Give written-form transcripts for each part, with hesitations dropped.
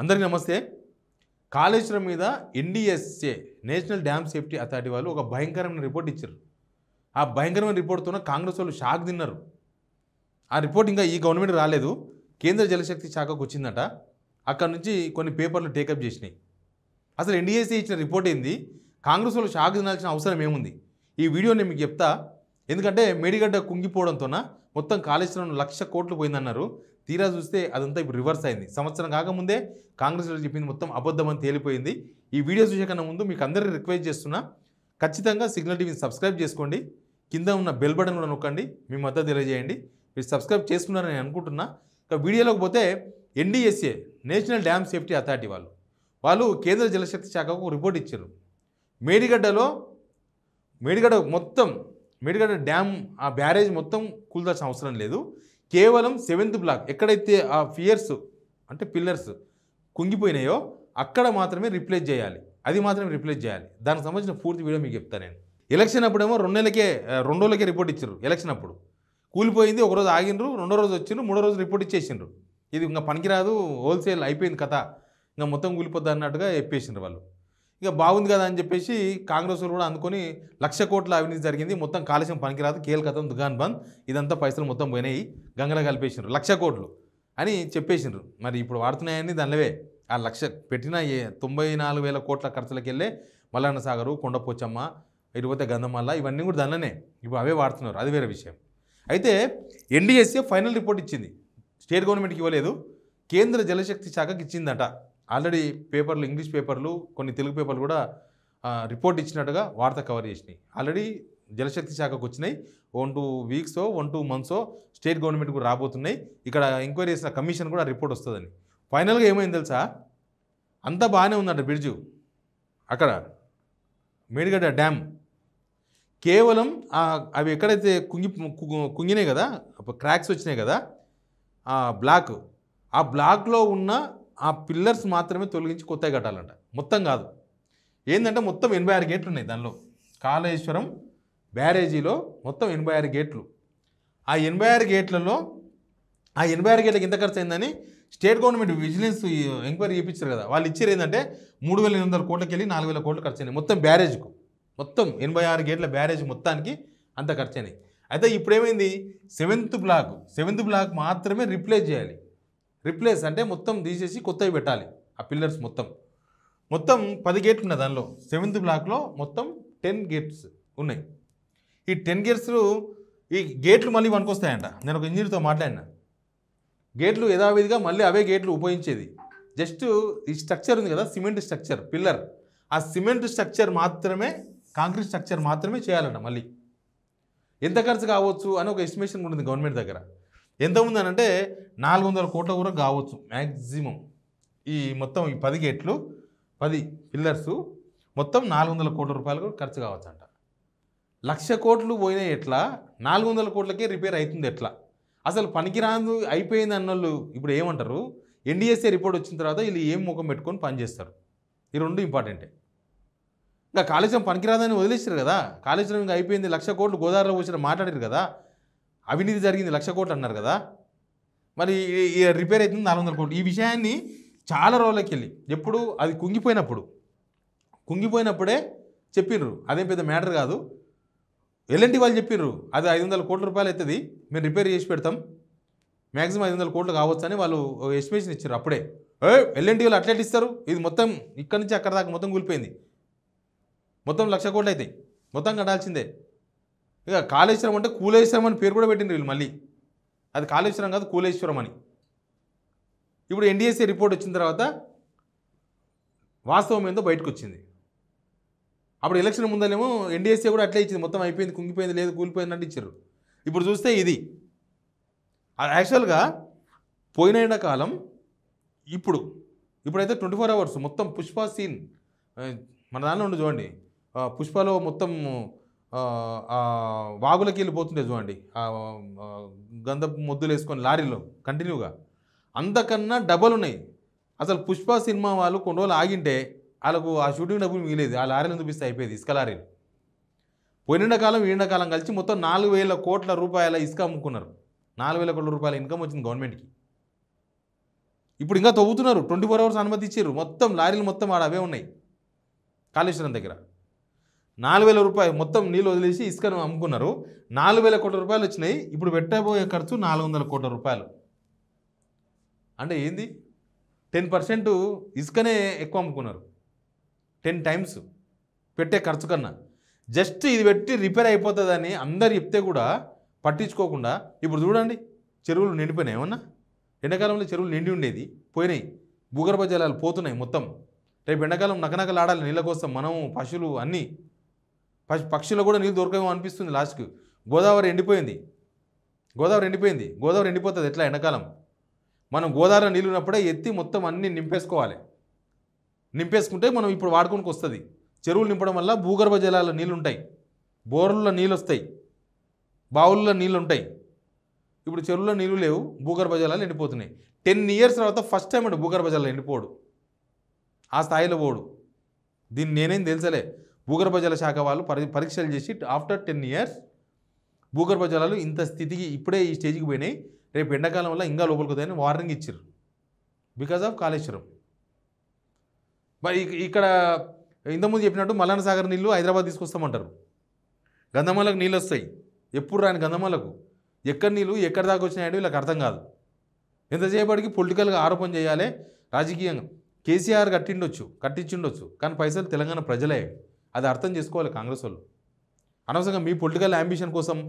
అందరికీ నమస్తే. కాళేశ్వరం మీద NDSA national dam safety authority వాళ్ళు ఒక భయంకరమైన రిపోర్ట్ ఇచ్చారు. ఆ భయంకరమైన రిపోర్ట్తోనే కాంగ్రెస్ వాళ్ళు షాక్ తిన్నారు. ఆ రిపోర్ట్ ఇంకా ఈ గవర్నమెంట్ రాలేదు, కేంద్ర జలశక్తి శాఖకు వచ్చిందట. అక్కడ నుంచి కొన్ని పేపర్లు టేకప్ చేసినాయి. అసలు ఎన్డీఎస్ఏ ఇచ్చిన రిపోర్ట్ ఏంది, కాంగ్రెస్ వాళ్ళు షాక్ తినాల్సిన అవసరం ఏముంది? ఈ వీడియో నేను మీకు చెప్తా. ఎందుకంటే మేడిగడ్డ కుంగిపోవడంతోన మొత్తం కాళేశ్వరం 1,00,000 కోట్లు పోయిందన్నారు. తీరా చూస్తే అదంతా ఇప్పుడు రివర్స్ అయింది. సంవత్సరం కాకముందే కాంగ్రెస్ వాళ్ళు చెప్పింది మొత్తం అబద్ధం అని తేలిపోయింది. ఈ వీడియో చూసే కన్నా ముందు మీకు అందరికీ రిక్వెస్ట్ చేస్తున్నా, ఖచ్చితంగా సిగ్నల్ టీవీని సబ్స్క్రైబ్ చేసుకోండి, కింద ఉన్న బెల్ బటన్ కూడా నొక్కండి, మీ మద్దతు తెలియజేయండి. మీరు సబ్స్క్రైబ్ చేసుకున్నారని నేను అనుకుంటున్నా. ఇక వీడియోలోకి పోతే NDSA national dam safety authority వాళ్ళు కేంద్ర జలశక్తి శాఖకు రిపోర్ట్ ఇచ్చారు. మేడిగడ్డ డ్యామ్ ఆ బ్యారేజ్ మొత్తం కూల్దాల్సిన అవసరం లేదు. కేవలం 7th బ్లాక్ ఎక్కడైతే ఆ పిల్లర్స్ కుంగిపోయినాయో అక్కడ మాత్రమే రిప్లేస్ చేయాలి. అది మాత్రమే రిప్లేస్ చేయాలి. దానికి సంబంధించిన పూర్తి వీడియో మీకు చెప్తాను నేను. ఎలక్షన్ అప్పుడేమో 2 రోజులకే రిపోర్ట్ ఇచ్చారు. ఎలక్షన్ అప్పుడు కూలిపోయింది, ఒకరోజు ఆగినరు, 2వ రోజు వచ్చిండ్రు, 3వ రోజు రిపోర్ట్ ఇచ్చేసిండ్రు. ఇది ఇంకా పనికిరాదు, హోల్సేల్ అయిపోయింది కథ, ఇంకా మొత్తం కూలిపోద్ది అన్నట్టుగా చెప్పేసిండ్రు వాళ్ళు. ఇక బాగుంది కదా అని చెప్పేసి కాంగ్రెస్ కూడా అందుకొని 1,00,000 కోట్ల అవినీతి జరిగింది, మొత్తం కాలుష్యం పనికిరాదు, కేల్కతం దుకాన్ బంద్, ఇదంతా పైసలు మొత్తం పోయినాయి, గంగలో కలిపేసిండ్రు 1,00,000 కోట్లు అని చెప్పేసిండ్రు. మరి ఇప్పుడు వాడుతున్నాయని దానివే ఆ 1,00,000 పెట్టిన 94,000 కోట్ల ఖర్చులకు వెళ్ళే మల్లన్న సాగరు, కొండపోచమ్మ, ఇటుపోతే గంధమల్ల, ఇవన్నీ కూడా దానిలోనే ఇప్పుడు అవే వాడుతున్నారు. అది వేరే విషయం. అయితే ఎన్డీఎస్ఏ ఫైనల్ రిపోర్ట్ ఇచ్చింది. స్టేట్ గవర్నమెంట్కి ఇవ్వలేదు, కేంద్ర జలశక్తి శాఖకి ఇచ్చిందట. ఆల్రెడీ పేపర్లు, ఇంగ్లీష్ పేపర్లు, కొన్ని తెలుగు పేపర్లు కూడా రిపోర్ట్ ఇచ్చినట్టుగా వార్త కవర్ చేసినాయి. ఆల్రెడీ జలశక్తి శాఖకు వచ్చినాయి. 1-2 వీక్సో 1-2 మంత్సో స్టేట్ గవర్నమెంట్ కూడా రాబోతున్నాయి. ఇక్కడ ఎంక్వైరీ చేసిన కమిషన్ కూడా రిపోర్ట్ వస్తుందని. ఫైనల్గా ఏమైంది తెలుసా? అంతా బాగానే ఉందంట బ్రిడ్జు అక్కడ మేడిగడ్డ డ్యామ్. కేవలం అవి ఎక్కడైతే కుంగినాయి కదా, క్రాక్స్ వచ్చినాయి కదా, ఆ బ్లాక్లో ఉన్న ఆ పిల్లర్స్ మాత్రమే తొలగించి కొత్తగా కట్టాలంట. మొత్తం కాదు. ఏంటంటే మొత్తం 86 గేట్లు ఉన్నాయి దానిలో. కాళేశ్వరం బ్యారేజీలో మొత్తం 86 గేట్లు. ఆ 86 గేట్లలో ఆ 86 గేట్లకి ఎంత ఖర్చు అయిందని స్టేట్ గవర్నమెంట్ విజిలెన్స్ ఎంక్వైరీ చేయించారు కదా, వాళ్ళు ఇచ్చారు ఏంటంటే 3,800 కోట్లకి వెళ్ళి 4,000 కోట్లు ఖర్చు అయినాయి మొత్తం బ్యారేజ్కు. మొత్తం 86 గేట్ల బ్యారేజ్ మొత్తానికి అంత ఖర్చు అయినాయి. అయితే ఇప్పుడు ఏమైంది, 7th బ్లాక్ మాత్రమే రిప్లేస్ చేయాలి. రిప్లేస్ అంటే మొత్తం తీసేసి కొత్తవి పెట్టాలి. ఆ పిల్లర్స్ మొత్తం 10 గేట్లు ఉన్నాయి దానిలో. 7th బ్లాక్లో మొత్తం 10 గేట్స్ ఉన్నాయి. ఈ 10 గేట్స్, ఈ గేట్లు మళ్ళీ పనికొస్తాయంట. నేను ఒక ఇంజనీర్తో మాట్లాడినా. గేట్లు యథావిధిగా మళ్ళీ అవే గేట్లు ఉపయోగించేది. జస్ట్ ఈ స్ట్రక్చర్ ఉంది కదా, సిమెంట్ స్ట్రక్చర్ పిల్లర్, ఆ సిమెంట్ స్ట్రక్చర్ మాత్రమే, కాంక్రీట్ స్ట్రక్చర్ మాత్రమే చేయాలంట. మళ్ళీ ఎంత ఖర్చు కావచ్చు అని ఒక ఎస్టిమేషన్ ఉంటుంది గవర్నమెంట్ దగ్గర. ఎంత ఉందనంటే 400 కోట్ల కూడా కావచ్చు మ్యాక్సిమం. ఈ మొత్తం ఈ 10 గేట్లు, 10 పిల్లర్సు మొత్తం 400 కోట్ల రూపాయలు ఖర్చు కావచ్చు అంట. 1,00,000 కోట్లు పోయినాయి ఎట్లా, 400 కోట్లకే రిపేర్ అవుతుంది ఎట్లా? అసలు పనికిరాదు అయిపోయింది అన్నోళ్ళు ఇప్పుడు ఏమంటారు? ఎన్డీఎస్ఏ రిపోర్ట్ వచ్చిన తర్వాత వీళ్ళు ఏం ముఖం పెట్టుకొని పనిచేస్తారు? ఈ రెండు ఇంపార్టెంటే. ఇంకా కాళేశ్వరం పనికిరాదని వదిలేసారు కదా, కాళేశ్వరం ఇంకా అయిపోయింది, 1,00,000 కోట్లు గోదావరిలో వచ్చిన మాట్లాడారు కదా, అవినీతి జరిగింది 1,00,000 కోట్లు అన్నారు కదా, మరి ఈ రిపేర్ అవుతుంది 400 కోట్లు. ఈ విషయాన్ని చాలా రోజులకి వెళ్ళి ఎప్పుడు అది కుంగిపోయినప్పుడే చెప్పిండ్రు. అదేం పెద్ద మ్యాటర్ కాదు. ఎల్ఎన్టీ వాళ్ళు చెప్పిండ్రు అది 500 కోట్ల రూపాయలు అవుతుంది, మేము రిపేర్ చేసి పెడతాం, మ్యాక్సిమం 500 కోట్లు కావచ్చు అని వాళ్ళు ఎస్టిమేషన్ ఇచ్చారు. అప్పుడే ఎల్ఎన్టీ వాళ్ళు అట్లెట్ ఇస్తారు, ఇది మొత్తం ఇక్కడ నుంచి అక్కడ దాకా మొత్తం కూలిపోయింది, మొత్తం 1,00,000 కోట్లు అవుతాయి, మొత్తం కట్టాల్సిందే. ఇక కాళేశ్వరం అంటే కూలేశ్వరం అని పేరు కూడా పెట్టిండ్రు వీళ్ళు. మళ్ళీ అది కాళేశ్వరం కాదు, కూలేశ్వరం అని. ఇప్పుడు ఎన్డీఎస్ఏ రిపోర్ట్ వచ్చిన తర్వాత వాస్తవం ఏందో బయటకు వచ్చింది. అప్పుడు ఎలక్షన్ ముందరేమో ఎన్డీఎస్ఏ కూడా అట్లే ఇచ్చింది, మొత్తం అయిపోయింది, కుంగిపోయింది, లేదు కూలిపోయింది అంటే ఇచ్చారు. ఇప్పుడు చూస్తే ఇది యాక్చువల్గా పోయిన ఎండాకాలం, ఇప్పుడైతే 24 hours మొత్తం పుష్ప సీన్ మన దానిలో ఉండి చూడండి. పుష్పలో మొత్తం వాగులకి వెళ్ళిపోతుండే చూడండి, గంధపు మొద్దులు వేసుకొని లారీలో కంటిన్యూగా, అంతకన్నా డబల్ ఉన్నాయి. అసలు పుష్ప సినిమా వాళ్ళు కొన్ని రోజులు ఆగింటే వాళ్ళకు ఆ షూటింగ్ డబ్బులు మిగిలేదు, ఆ లారీలను చూపిస్తే అయిపోయేది, ఇసుక లారీలు. పోయినండకాలం ఎండాకాలం కలిసి మొత్తం 4,000 కోట్ల రూపాయల ఇసుక అమ్ముకున్నారు. 4,000 కోట్ల రూపాయల ఇన్కమ్ వచ్చింది గవర్నమెంట్కి. ఇప్పుడు ఇంకా తవ్వుతున్నారు, 24 hours అనుమతి ఇచ్చారు, మొత్తం లారీలు మొత్తం ఆడ అవే ఉన్నాయి కాళేశ్వరం దగ్గర. 4,000 రూపాయలు మొత్తం నీళ్ళు వదిలేసి ఇసుకను అమ్ముకున్నారు. 4,000 కోట్ల రూపాయలు వచ్చినాయి. ఇప్పుడు పెట్టబోయే ఖర్చు 400 కోట్ల రూపాయలు. అంటే ఏంది, 10% ఇసుకనే ఎక్కువ అమ్ముకున్నారు, 10 times పెట్టే ఖర్చు కన్నా. జస్ట్ ఇది పెట్టి రిపేర్ అయిపోతుందని అందరు చెప్తే కూడా పట్టించుకోకుండా ఇప్పుడు చూడండి చెరువులు నిండిపోయినాయి. ఏమన్నా ఎండాకాలంలో చెరువులు నిండి ఉండేది, పోయినాయి, భూగర్భ జలాలు పోతున్నాయి మొత్తం. రేపు ఎండాకాలం నకనకలు ఆడాలి నీళ్ళ కోసం, మనం పశువులు అన్నీ, పక్షులు కూడా నీళ్ళు దొరకమో అనిపిస్తుంది లాస్ట్కి. గోదావరి ఎండిపోయింది, గోదావరి ఎండిపోతుంది ఎట్లా ఎండాకాలం. మనం గోదావరి నీళ్ళు ఉన్నప్పుడే ఎత్తి మొత్తం అన్నీ నింపేసుకుంటే మనం ఇప్పుడు వాడుకోనికి వస్తుంది. చెరువులు నింపడం వల్ల భూగర్భ జలాల నీళ్ళు ఉంటాయి, బోర్లలో నీళ్ళు వస్తాయి, బావుల్లో నీళ్ళు ఉంటాయి. ఇప్పుడు చెరువుల్లో నీళ్ళు లేవు, భూగర్భ జలాలు ఎండిపోతున్నాయి. 10 years తర్వాత ఫస్ట్ టైం అంటే భూగర్భ జలాలు ఎండిపోడు, ఆ స్థాయిలో పోడు. దీన్ని నేనేం తెలుసలే, భూగర్భ జల శాఖ వాళ్ళు పరీక్షలు చేసి ఆఫ్టర్ 10 years భూగర్భ జలాలు ఇంత స్థితికి ఇప్పుడే ఈ స్టేజ్కి పోయినాయి, రేపు ఎండాకాలం వల్ల ఇంకా లోపలికి వస్తాయని వార్నింగ్ ఇచ్చారు బికాజ్ ఆఫ్ కాళేశ్వరం. మరి ఇక్కడ ఇంతకుముందు చెప్పినట్టు మల్లన్న సాగర్ నీళ్ళు హైదరాబాద్ తీసుకొస్తామంటారు, గంధమాలకు నీళ్ళు వస్తాయి, ఎప్పుడు రాని గంధమాలకు ఎక్కడ నీళ్ళు ఎక్కడి దాకా వచ్చినాయంటే వీళ్ళకి అర్థం కాదు. ఎంతసేపటికి పొలిటికల్గా ఆరోపణ చేయాలి, రాజకీయంగా. కేసీఆర్ కట్టించుండొచ్చు, కానీ పైసలు తెలంగాణ ప్రజలే, అది అర్థం చేసుకోవాలి కాంగ్రెస్ వాళ్ళు. అనవసరంగా మీ పొలిటికల్ అంబిషన్ కోసం,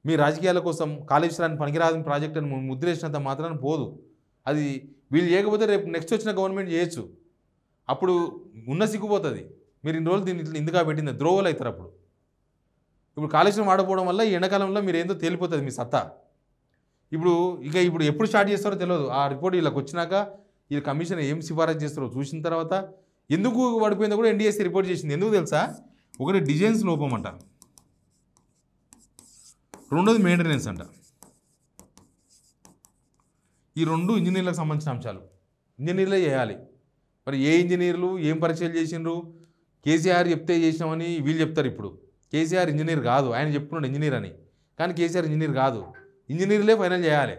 మీ రాజకీయాల కోసం కాళేశ్వరాన్ని పనికిరాని ప్రాజెక్ట్ అని ముద్రేసినంత మాత్రాన పోదు. అది వీళ్ళు చేయకపోతే రేపు నెక్స్ట్ వచ్చిన గవర్నమెంట్ చేయొచ్చు, అప్పుడు ఉన్న సిగ్గుపోతుంది. మీరు ఇన్ని రోజులు దీన్ని ఇందుగా పెట్టింది, ద్రోవలు అవుతారు అప్పుడు. ఇప్పుడు కాళేశ్వరం ఆడపోవడం వల్ల ఈ ఎండాకాలంలో మీరు ఏందో తేలిపోతుంది మీ సత్తా. ఇప్పుడు ఎప్పుడు స్టార్ట్ చేస్తారో తెలియదు. ఆ రిపోర్ట్ వీళ్ళకి వచ్చినాక వీళ్ళు కమిషన్ ఏం సిఫారసు చేస్తారో చూసిన తర్వాత, ఎందుకు పడిపోయిందో కూడా ఎన్డీఎస్సీ రిపోర్ట్ చేసింది. ఎందుకు తెలుసా, ఒకటి డిజైన్స్ లోపం అంట, రెండోది మెయింటెనెన్స్ అంట. ఈ రెండు ఇంజనీర్లకు సంబంధించిన అంశాలు, ఇంజనీర్లే చేయాలి. మరి ఏ ఇంజనీర్లు ఏం పరీక్షలు చేసిండ్రు, కేసీఆర్ చెప్తే చేసినామని వీళ్ళు చెప్తారు. ఇప్పుడు కేసీఆర్ ఇంజనీర్ కాదు, ఆయన చెప్పుకున్నాడు ఇంజనీర్ అని, కానీ కేసీఆర్ ఇంజనీర్ కాదు, ఇంజనీర్లే ఫైనల్ చేయాలి.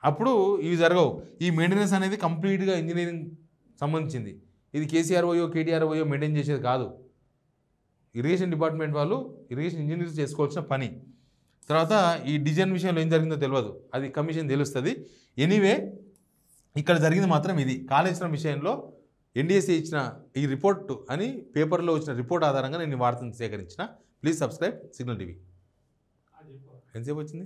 అప్పుడు ఇవి జరగవు. ఈ మెయింటెనెన్స్ అనేది కంప్లీట్గా ఇంజనీరింగ్ సంబంధించింది. ఇది KCR OYO KTR OYO maintain చేసేది కాదు, ఇరిగేషన్ డిపార్ట్మెంట్ వాళ్ళు, ఇరిగేషన్ ఇంజనీర్స్ చేసుకోవాల్సిన పని. తర్వాత ఈ డిజైన్ విషయంలో ఏం జరిగిందో తెలియదు, అది కమిషన్ తెలుస్తుంది. ఎనీవే ఇక్కడ జరిగింది మాత్రం ఇది. కాళేశ్వరం విషయంలో ఎన్డీఎస్సీ ఇచ్చిన ఈ రిపోర్ట్ అని పేపర్లో వచ్చిన రిపోర్ట్ ఆధారంగా నేను ఈ వార్తను సేకరించిన. Please subscribe signal TV. ఎంతసేపు వచ్చింది?